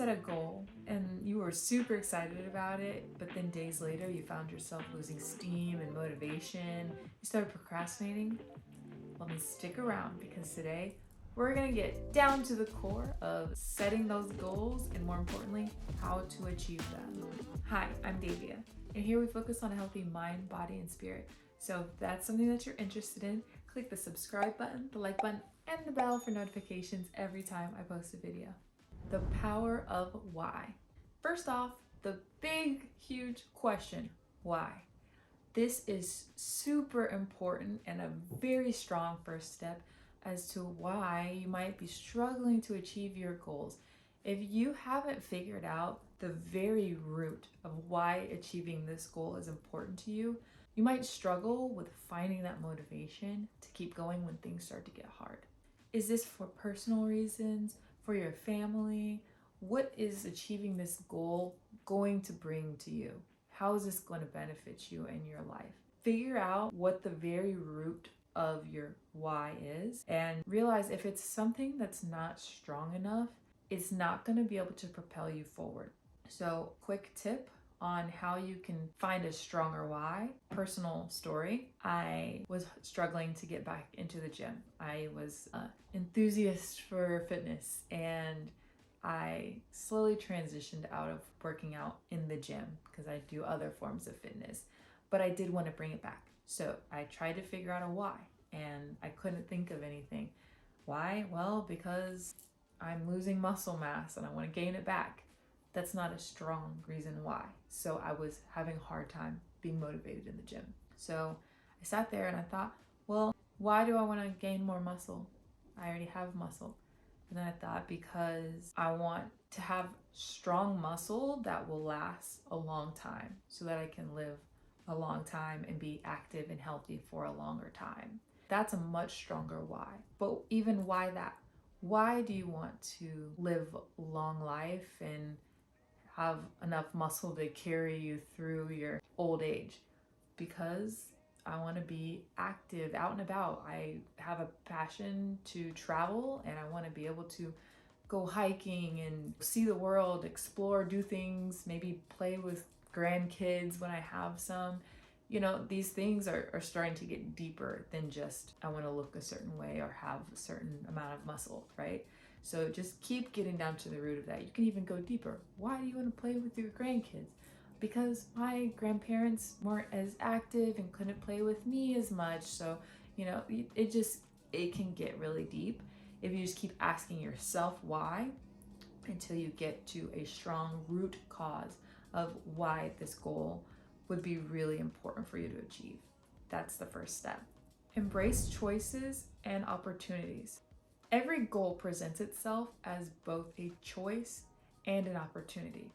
set a goal and you were super excited about it, but then days later you found yourself losing steam and motivation, you started procrastinating? Well, then stick around because today we're gonna get down to the core of setting those goals and, more importantly, how to achieve them. Hi, I'm Davia, and here we focus on a healthy mind, body, and spirit. So if that's something that you're interested in, click the subscribe button, the like button, and the bell for notifications every time I post a video. The power of why. First off, the big, huge question, why? This is super important and a very strong first step as to why you might be struggling to achieve your goals. If you haven't figured out the very root of why achieving this goal is important to you, you might struggle with finding that motivation to keep going when things start to get hard. Is this for personal reasons, for your family? What is achieving this goal going to bring to you? How is this going to benefit you in your life? Figure out what the very root of your why is and realize if it's something that's not strong enough, it's not going to be able to propel you forward. So, quick tip on how you can find a stronger why. Personal story. I was struggling to get back into the gym. I was an enthusiast for fitness and I slowly transitioned out of working out in the gym because I do other forms of fitness, but I did want to bring it back. So I tried to figure out a why and I couldn't think of anything. Why? Well, because I'm losing muscle mass and I want to gain it back. That's not a strong reason why. So I was having a hard time being motivated in the gym. So I sat there and I thought, well, why do I want to gain more muscle? I already have muscle. And then I thought, because I want to have strong muscle that will last a long time so that I can live a long time and be active and healthy for a longer time. That's a much stronger why. But even why that? Why do you want to live a long life and have enough muscle to carry you through your old age? Because I want to be active, out and about. I have a passion to travel and I want to be able to go hiking and see the world, explore, do things, maybe play with grandkids when I have some. You know, these things are starting to get deeper than just I want to look a certain way or have a certain amount of muscle, right? So just keep getting down to the root of that. You can even go deeper. Why do you want to play with your grandkids? Because my grandparents weren't as active and couldn't play with me as much. So, you know, it can get really deep if you just keep asking yourself why until you get to a strong root cause of why this goal would be really important for you to achieve. That's the first step. Embrace choices and opportunities. Every goal presents itself as both a choice and an opportunity.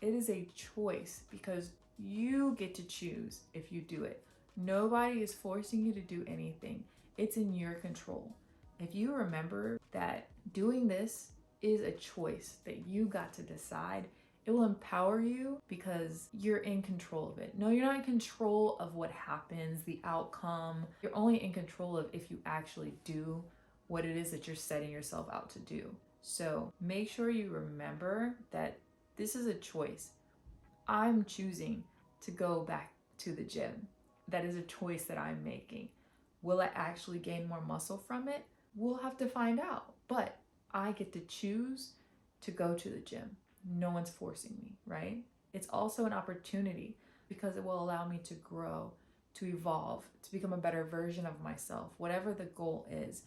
It is a choice because you get to choose if you do it. Nobody is forcing you to do anything. It's in your control. If you remember that doing this is a choice that you got to decide, it will empower you because you're in control of it. No, you're not in control of what happens, the outcome. You're only in control of if you actually do what it is that you're setting yourself out to do. So make sure you remember that this is a choice. I'm choosing to go back to the gym. That is a choice that I'm making. Will I actually gain more muscle from it? We'll have to find out. But I get to choose to go to the gym. No one's forcing me, right? It's also an opportunity because it will allow me to grow, to evolve, to become a better version of myself. Whatever the goal is,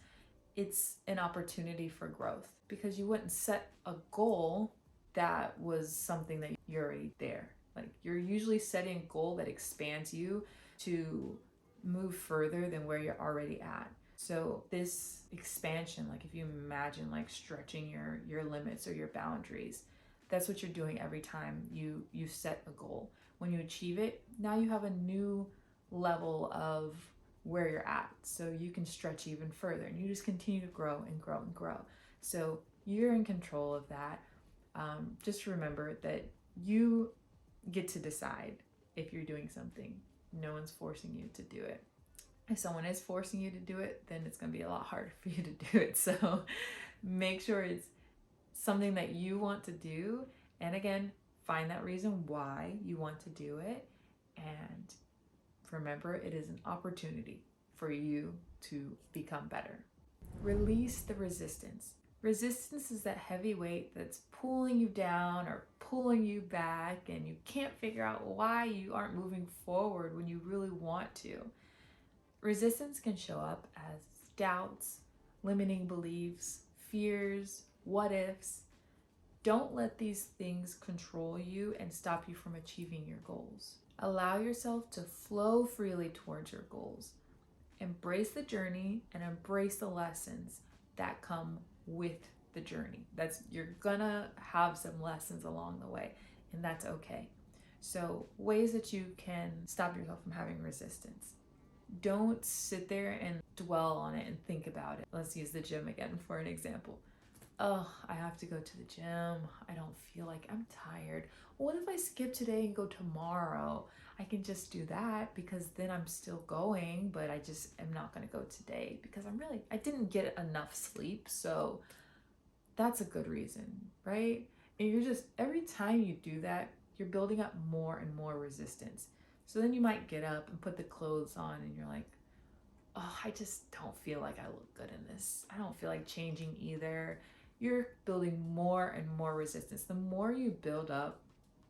it's an opportunity for growth because you wouldn't set a goal that was something that you're already there. Like, you're usually setting a goal that expands you to move further than where you're already at. So this expansion, like if you imagine like stretching your limits or your boundaries, that's what you're doing every time you set a goal. When you achieve it, now you have a new level of where you're at. So you can stretch even further and you just continue to grow and grow and grow. So you're in control of that. Just remember that you get to decide if you're doing something. No one's forcing you to do it. If someone is forcing you to do it, then it's going to be a lot harder for you to do it. So make sure it's something that you want to do. And again, find that reason why you want to do it. And remember, it is an opportunity for you to become better. Release the resistance. Resistance is that heavy weight that's pulling you down or pulling you back, and you can't figure out why you aren't moving forward when you really want to. Resistance can show up as doubts, limiting beliefs, fears, what ifs. Don't let these things control you and stop you from achieving your goals. Allow yourself to flow freely towards your goals. Embrace the journey and embrace the lessons that come with the journey. You're gonna have some lessons along the way, and that's okay. So, ways that you can stop yourself from having resistance. Don't sit there and dwell on it and think about it. Let's use the gym again for an example. Oh, I have to go to the gym. I don't feel like I'm tired. What if I skip today and go tomorrow? I can just do that because then I'm still going, but I just am not going to go today because I didn't get enough sleep. So that's a good reason, right? And every time you do that, you're building up more and more resistance. So then you might get up and put the clothes on and you're like, oh, I just don't feel like I look good in this. I don't feel like changing either. You're building more and more resistance. The more you build up,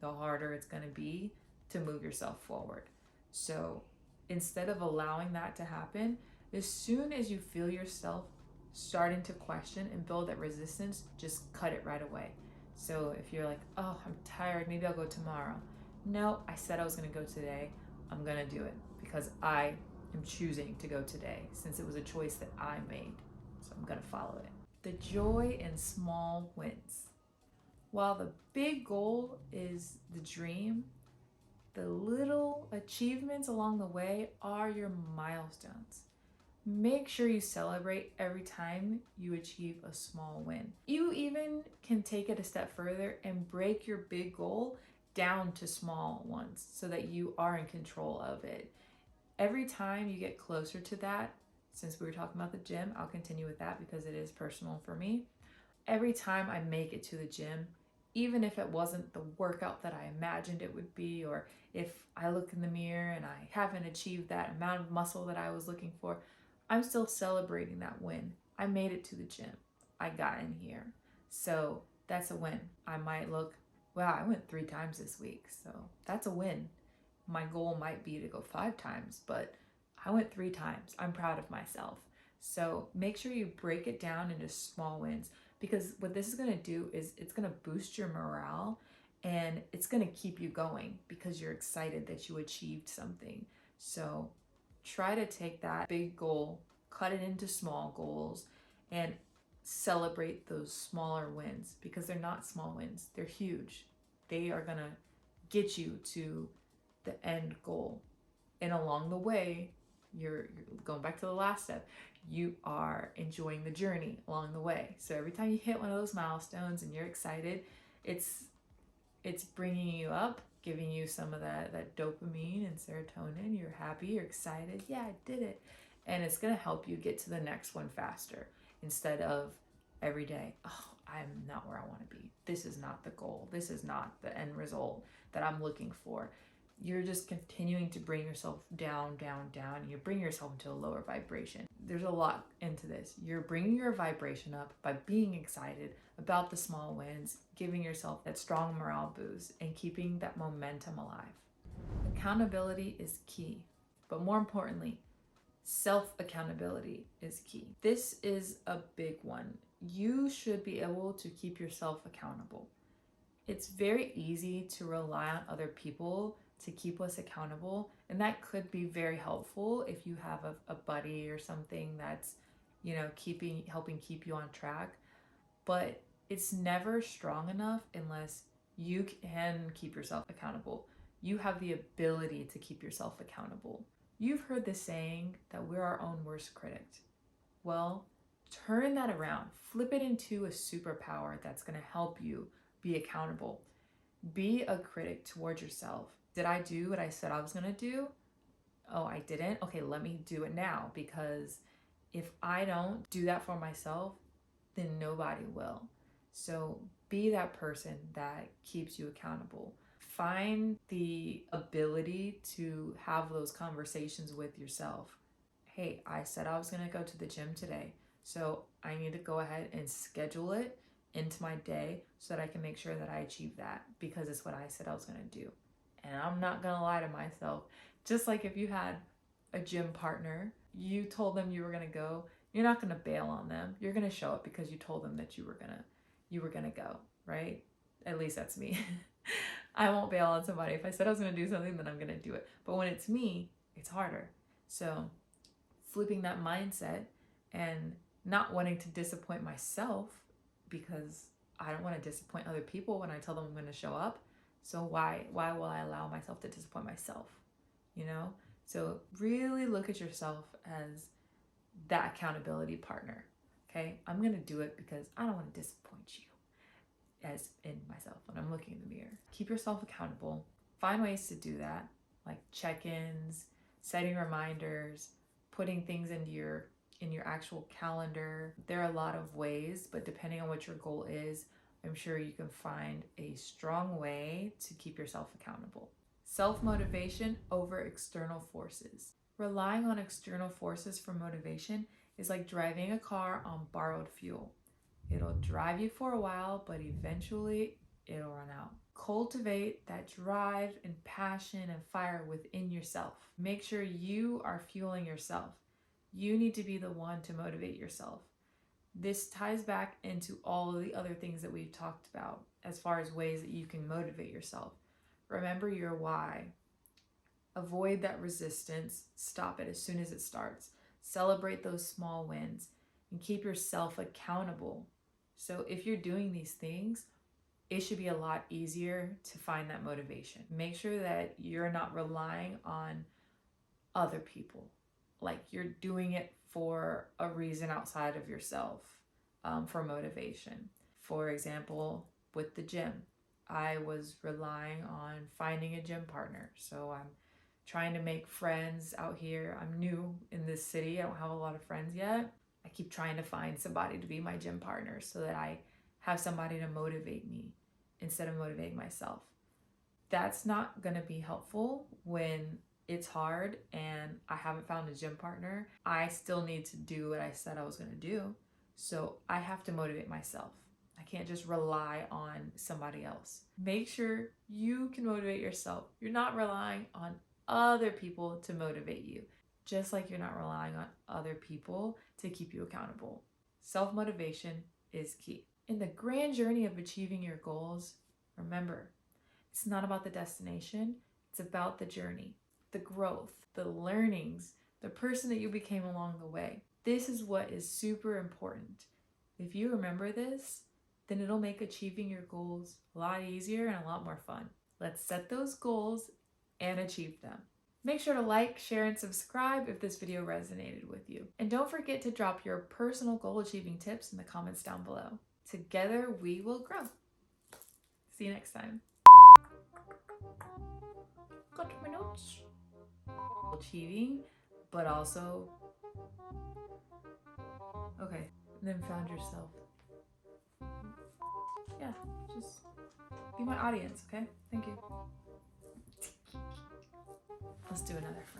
the harder it's going to be to move yourself forward. So instead of allowing that to happen, as soon as you feel yourself starting to question and build that resistance, just cut it right away. So if you're like, oh, I'm tired, maybe I'll go tomorrow. No, I said I was going to go today. I'm going to do it because I am choosing to go today since it was a choice that I made. So I'm going to follow it. The joy in small wins. While the big goal is the dream, the little achievements along the way are your milestones. Make sure you celebrate every time you achieve a small win. You even can take it a step further and break your big goal down to small ones so that you are in control of it. Every time you get closer to that, since we were talking about the gym, I'll continue with that because it is personal for me. Every time I make it to the gym, even if it wasn't the workout that I imagined it would be, or if I look in the mirror and I haven't achieved that amount of muscle that I was looking for, I'm still celebrating that win. I made it to the gym. I got in here. So that's a win. I might look, wow, I went 3 times this week. So that's a win. My goal might be to go 5 times, but I went 3 times. I'm proud of myself. So make sure you break it down into small wins, because what this is going to do is it's going to boost your morale and it's going to keep you going because you're excited that you achieved something. So try to take that big goal, cut it into small goals, and celebrate those smaller wins because they're not small wins. They're huge. They are going to get you to the end goal. And along the way, you're going back to the last step. You are enjoying the journey along the way. So every time you hit one of those milestones and you're excited, it's bringing you up, giving you some of that dopamine and serotonin. You're happy, you're excited. Yeah, I did it. And it's going to help you get to the next one faster instead of every day, oh, I'm not where I want to be. This is not the goal. This is not the end result that I'm looking for. You're just continuing to bring yourself down, down, down. And you bring yourself into a lower vibration. There's a lot into this. You're bringing your vibration up by being excited about the small wins, giving yourself that strong morale boost, and keeping that momentum alive. Accountability is key, but more importantly, self-accountability is key. This is a big one. You should be able to keep yourself accountable. It's very easy to rely on other people to keep us accountable, and that could be very helpful if you have a buddy or something that's helping keep you on track, but it's never strong enough unless you can keep yourself accountable. You have the ability to keep yourself accountable. You've heard the saying that we're our own worst critic. Well, turn that around, flip it into a superpower that's going to help you be accountable. Be a critic towards yourself. Did I do what I said I was going to do? Oh, I didn't? Okay, let me do it now, because if I don't do that for myself, then nobody will. So be that person that keeps you accountable. Find the ability to have those conversations with yourself. Hey, I said I was going to go to the gym today, so I need to go ahead and schedule it into my day so that I can make sure that I achieve that because it's what I said I was going to do. And I'm not going to lie to myself. Just like if you had a gym partner, you told them you were going to go, you're not going to bail on them. You're going to show up because you told them that you were going to go, right? At least that's me. I won't bail on somebody. If I said I was going to do something, then I'm going to do it. But when it's me, it's harder. So flipping that mindset and not wanting to disappoint myself, because I don't want to disappoint other people when I tell them I'm going to show up. So why will I allow myself to disappoint myself? You know? So really look at yourself as that accountability partner. Okay? I'm going to do it because I don't want to disappoint you, as in myself when I'm looking in the mirror. Keep yourself accountable. Find ways to do that, like check-ins, setting reminders, putting things into your actual calendar. There are a lot of ways, but depending on what your goal is, I'm sure you can find a strong way to keep yourself accountable. Self-motivation over external forces. Relying on external forces for motivation is like driving a car on borrowed fuel. It'll drive you for a while, but eventually it'll run out. Cultivate that drive and passion and fire within yourself. Make sure you are fueling yourself. You need to be the one to motivate yourself. This ties back into all of the other things that we've talked about as far as ways that you can motivate yourself. Remember your why. Avoid that resistance. Stop it as soon as it starts. Celebrate those small wins and keep yourself accountable. So if you're doing these things, it should be a lot easier to find that motivation. Make sure that you're not relying on other people. Like you're doing it for a reason outside of yourself, for motivation. For example, with the gym, I was relying on finding a gym partner. So I'm trying to make friends out here. I'm new in this city. I don't have a lot of friends yet. I keep trying to find somebody to be my gym partner so that I have somebody to motivate me instead of motivating myself. That's not going to be helpful when it's hard and I haven't found a gym partner. I still need to do what I said I was going to do. So I have to motivate myself. I can't just rely on somebody else. Make sure you can motivate yourself. You're not relying on other people to motivate you, just like you're not relying on other people to keep you accountable. Self-motivation is key. In the grand journey of achieving your goals, remember, it's not about the destination, it's about the journey, the growth, the learnings, the person that you became along the way. This is what is super important. If you remember this, then it'll make achieving your goals a lot easier and a lot more fun. Let's set those goals and achieve them. Make sure to like, share, and subscribe if this video resonated with you. And don't forget to drop your personal goal achieving tips in the comments down below. Together we will grow. See you next time. Got my notes. Achieving, but also, okay, and then found yourself. Yeah, just be my audience, okay? Thank you. Let's do another for